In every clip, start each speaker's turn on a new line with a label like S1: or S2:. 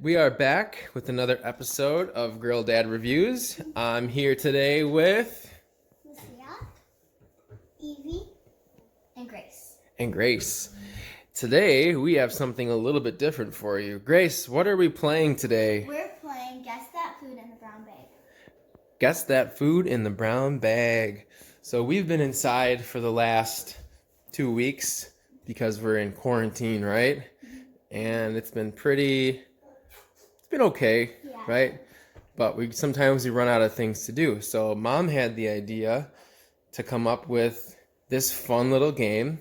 S1: We are back with another episode of Girl Dad Reviews. I'm here today with
S2: Lucia, Evie, and Grace.
S1: Today we have something a little bit different for you. Grace, what are we playing today?
S2: We're playing Guess That Food in the Brown Bag.
S1: Guess that food in the brown bag. So we've been inside for the last 2 weeks because we're in quarantine, right? And it's been okay,
S2: Yeah.
S1: right? But sometimes we run out of things to do. So Mom had the idea to come up with this fun little game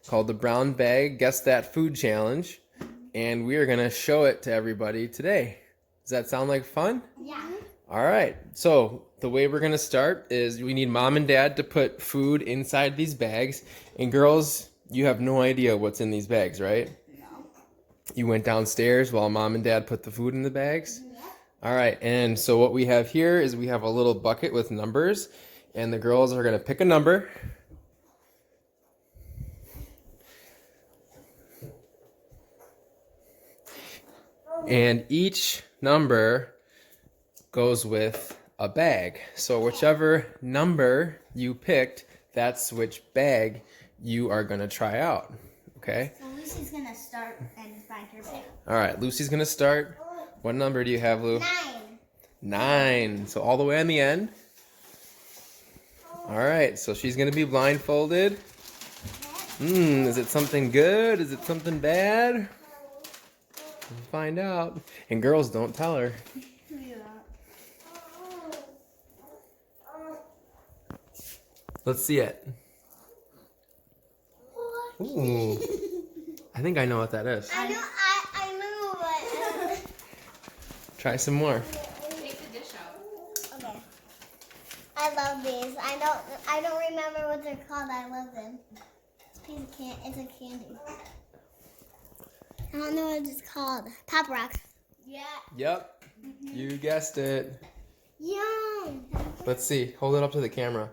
S1: called the Brown Bag Guess That Food Challenge, and we are gonna show it to everybody today. Does that sound like fun?
S2: Yeah.
S1: All right. So the way we're gonna start is we need Mom and Dad to put food inside these bags, and girls, you have no idea what's in these bags, right? You went downstairs while Mom and Dad put the food in the bags?
S2: Yeah.
S1: All right, and so what we have here is we have a little bucket with numbers, and the girls are going to pick a number. And each number goes with a bag. So whichever number you picked, that's which bag you are going to try out. Okay?
S2: So Lucy's gonna start and find her bag.
S1: All right, Lucy's gonna start. What number do you have, Lou?
S2: 9.
S1: 9. So all the way on the end. All right, so she's gonna be blindfolded. Is it something good? Is it something bad? We'll find out. And girls, don't tell her. Let's see it. Ooh. I think I know what that is.
S2: I know what.
S1: Try some more.
S3: Take the dish out.
S2: Okay. I love these. I don't remember what they're called. I love them. It's a candy. I don't know what it's called. Pop Rocks. Yeah.
S1: Yep, you guessed it.
S2: Yum.
S1: Let's see. Hold it up to the camera.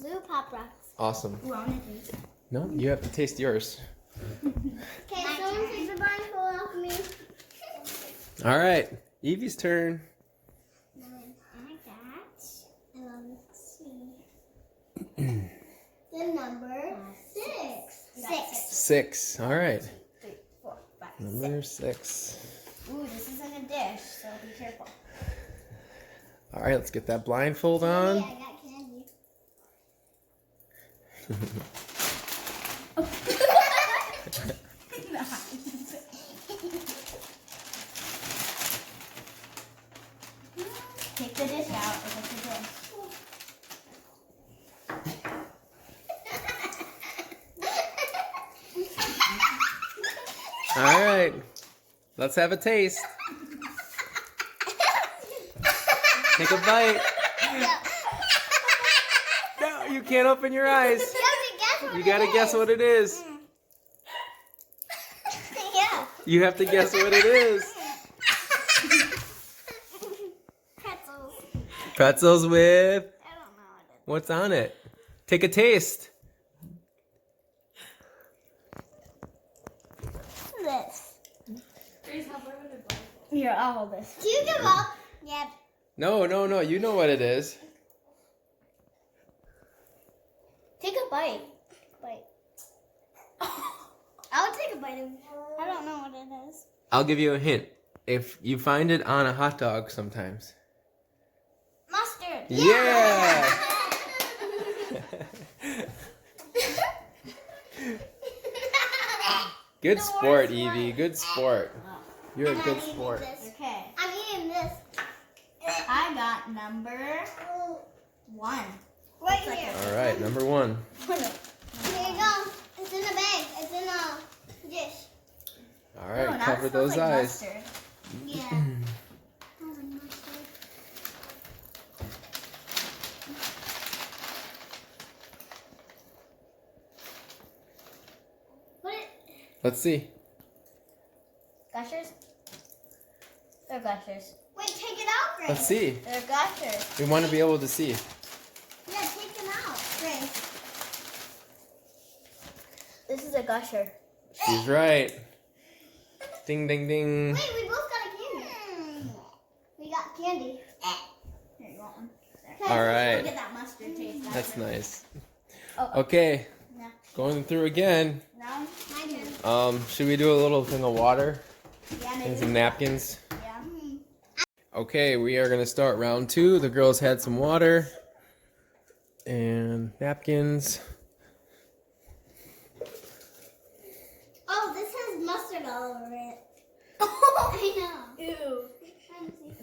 S2: Blue Pop Rocks.
S1: Awesome.
S2: Ooh, I want to taste.
S1: No, you have to taste yours.
S2: Okay, someone take the blindfold off me.
S1: All right, Evie's turn.
S2: I love this. The number 6.
S1: 6. All right,
S2: 3, 4, 5, 6.
S1: number 6.
S2: Ooh, this isn't a dish, so be careful.
S1: All right, let's get that blindfold
S2: Yeah,
S1: on.
S2: I got candy. Take the dish out if it's a dish.
S1: All right, let's have a taste. Take a bite. No, you can't open your eyes. You gotta guess what it is.
S2: Yeah.
S1: You have to guess what it is.
S2: Pretzels.
S1: Pretzels with,
S2: I don't know what it is.
S1: what's on it? Take a taste.
S2: This.
S3: Grace, help her with her blindfold.
S2: Here, I'll hold this. Do you give up? Yep.
S1: No, you know what it is.
S2: Take a bite. Bite. I'll take a bite of it. I don't know what it is.
S1: I'll give you a hint. If you find it on a hot dog sometimes.
S2: Mustard.
S1: Yeah! Good sport, Evie. Good sport. You're a good sport.
S2: Okay. I'm eating this. I got number 1. Right here.
S1: All right, number 1.
S2: Here you go. It's in a bag. It's in a dish.
S1: All right, cover those eyes.
S2: Yeah. What?
S1: Let's see.
S2: Gushers? They're gushers. Wait, take it out, Grace.
S1: Let's see.
S2: They're gushers.
S1: We want to be able to see.
S2: Yeah, take them out, Grace. This is a gusher.
S1: She's right. Ding, ding, ding.
S2: Wait, we both got a candy. We got candy.
S4: Here, you want one?
S1: All right.
S4: Look at that mustard taste.
S1: That's nice.
S4: Oh.
S1: Okay,
S4: No.
S1: going through again.
S4: Round?
S2: My turn.
S1: Should we do a little thing of water
S4: Yeah,
S1: and
S4: maybe.
S1: some napkins?
S4: Yeah.
S1: Okay, we are gonna start round 2. The girls had some water and napkins.
S2: Oh, this has mustard all over it. I know.
S4: Ew.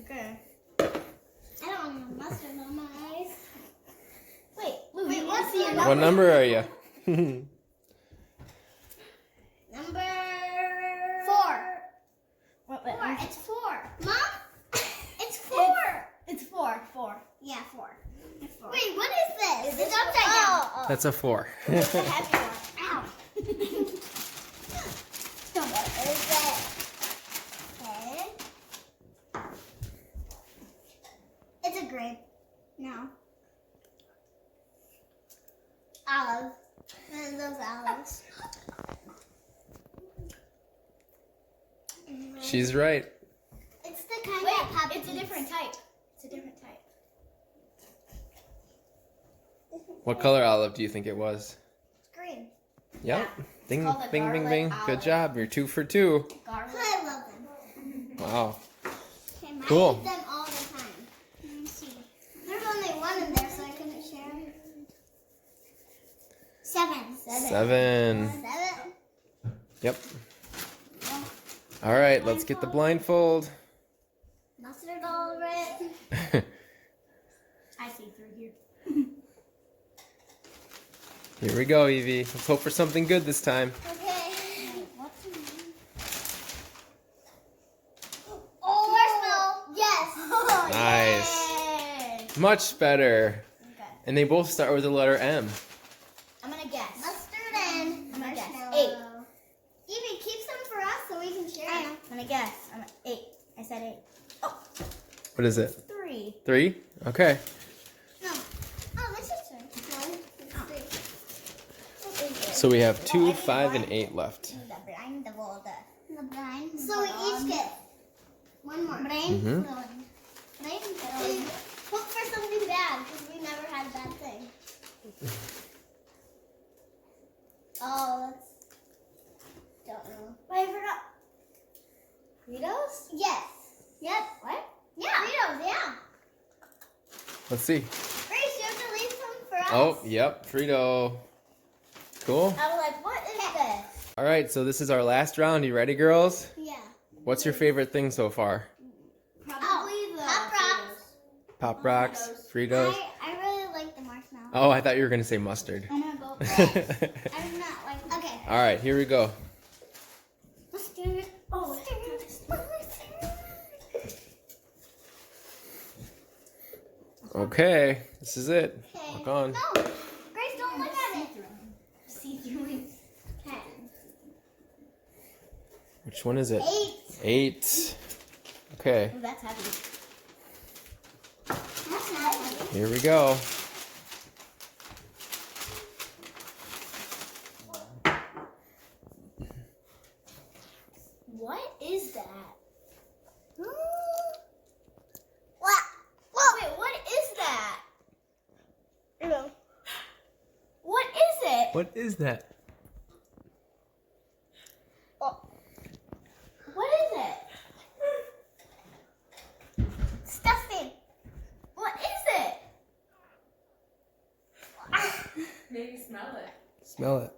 S4: Okay.
S2: I don't want no mustard on my eyes.
S4: Wait,
S2: what's
S4: see
S2: your
S1: What number are you?
S2: Number 4.
S4: What?
S2: 4. It's 4. Mom? It's 4.
S4: It's 4. 4.
S2: Yeah, 4.
S4: It's 4.
S2: Wait, what is this?
S4: Is this
S2: It's upside down.
S4: Oh.
S1: That's a 4.
S4: It's a heavy one.
S2: Ow. What is it? Okay. It's a grape. No. Olive. One of those olives.
S1: She's right.
S2: It's the kind
S4: Wait,
S2: that Papa
S4: it's a different type. It's a different type.
S1: What color olive do you think it was?
S2: It's green.
S1: Yep. Ding,
S4: called a
S1: bing, bing,
S4: garlic
S1: bing.
S4: olive.
S1: Good job. You're 2 for 2.
S4: Garlic.
S2: I love them.
S1: Wow.
S2: Okay, I
S1: Cool.
S2: eat them all the time. Let me see. There's only one in there, so I couldn't share. 7.
S1: 7.
S2: 7.
S1: Yep. All right, let's get the blindfold.
S2: Mustard all over it.
S4: I see through here.
S1: Here we go, Evie. Let's hope for something good this time.
S2: Okay.
S4: What's in here?
S2: Oh, marshmallow. Yes.
S1: Nice.
S4: Yay.
S1: Much better.
S4: Okay.
S1: And they both start with the letter M.
S4: I'm gonna guess.
S2: Mustard and
S4: I'm gonna guess.
S2: marshmallow. Evie, keep some for us so we can share.
S4: I'm gonna guess. I'm at 8. I said 8. Oh,
S1: What is it?
S4: 3.
S1: 3? Okay.
S2: No. Oh, this is 3.
S1: So we have 2, 5, and 8 left.
S4: The blindfold.
S2: The blind. So we each get one more. Brain.
S1: Mhm.
S2: Brain. Hope for something bad because we never had a bad thing. Oh, that's. Don't know.
S4: Wait, I forgot. Fritos?
S2: Yes. Yep.
S4: What?
S2: Yeah. Fritos. Yeah.
S1: Let's see.
S2: Grace, you have to leave some for us.
S1: Oh, yep. Frito. Cool.
S4: I was like, what is this?
S1: All right, so this is our last round. You ready, girls?
S2: Yeah.
S1: What's your favorite thing so far?
S4: Probably the
S2: Pop Rocks.
S1: Pop Rocks, Fritos.
S2: I really like the marshmallow.
S1: Oh, I thought you were going to say mustard.
S4: I'm gonna go.
S2: I'm not like. Okay.
S1: All right, here we go.
S2: Mustard.
S4: Oh,
S1: Okay, this is it.
S2: Okay.
S1: Walk on.
S2: No. Grace, don't look at it.
S4: see through.
S2: 10.
S1: Which one is it?
S2: 8.
S1: 8. Okay,
S4: Oh, that's heavy.
S2: That's not heavy.
S1: here we go.
S4: What is that?
S2: What? Whoa.
S4: Wait, what is that?
S2: No.
S4: What is it?
S1: What is that?
S4: What is it?
S2: Disgusting.
S4: What is it?
S3: Maybe smell it.
S1: Smell it.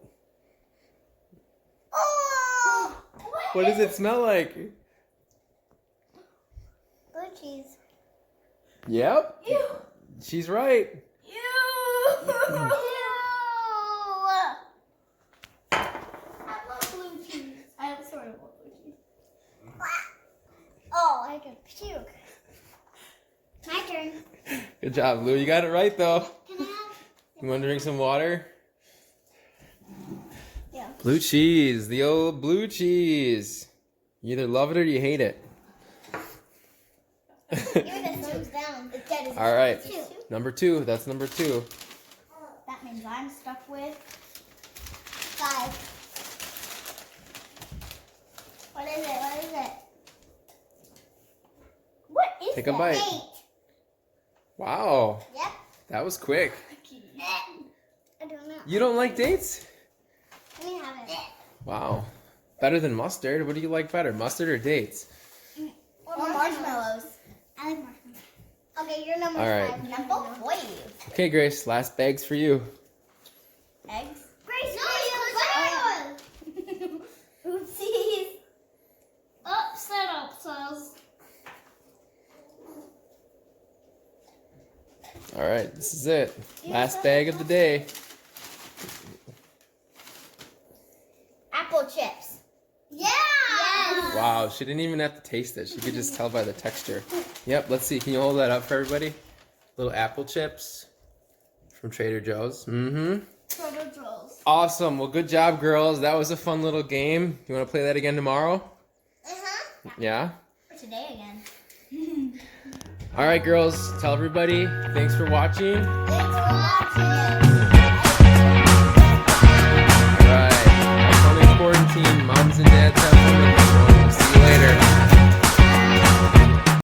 S2: Oh.
S1: What does it smell like?
S2: Blue cheese.
S1: Yep.
S4: Ew.
S1: She's right.
S4: Ew.
S2: Ew.
S4: I love blue cheese. I have sort of love blue cheese.
S2: Oh, I could puke. My turn.
S1: Good job, Lou. You got it right, though.
S2: Can I have?
S1: You want to drink some water?
S2: Yeah.
S1: Blue cheese. The old blue cheese. You either love it or you hate it.
S2: Give it a thumbs down.
S4: It's dead.
S1: All right.
S2: 2.
S1: Number 2. That's number 2.
S4: That means I'm stuck with
S2: 5. What is it? What is it?
S4: What is
S1: Take a
S4: that?
S1: bite.
S2: Date.
S1: Wow,
S2: Yep.
S1: that was quick.
S2: I don't know.
S1: You don't like dates?
S2: Let me have it.
S1: Wow. Better than mustard? What do you like better, mustard or dates?
S4: Or marshmallows.
S2: I like marshmallows. Okay, you're number
S1: All right.
S2: 5.
S4: Number 5.
S1: Okay, Grace, last bag's for you.
S4: Eggs.
S2: Grace,
S4: Oopsies. Upset upsells.
S1: All right, this is it. Last bag of the day.
S4: Apple chips.
S2: Yeah.
S1: Wow, she didn't even have to taste it. She could just tell by the texture. Yep, let's see. Can you hold that up for everybody? Little apple chips from Trader Joe's. Mm-hmm.
S4: Trader Joe's.
S1: Awesome. Well, good job, girls. That was a fun little game. You want to play that again tomorrow?
S2: Uh-huh.
S1: Yeah?
S4: Or today again.
S1: All right, girls. Tell everybody. Thanks for watching.
S2: Thanks for watching.
S1: All right. Have fun in quarantine. Moms and dads have fun with this one. We'll see you later.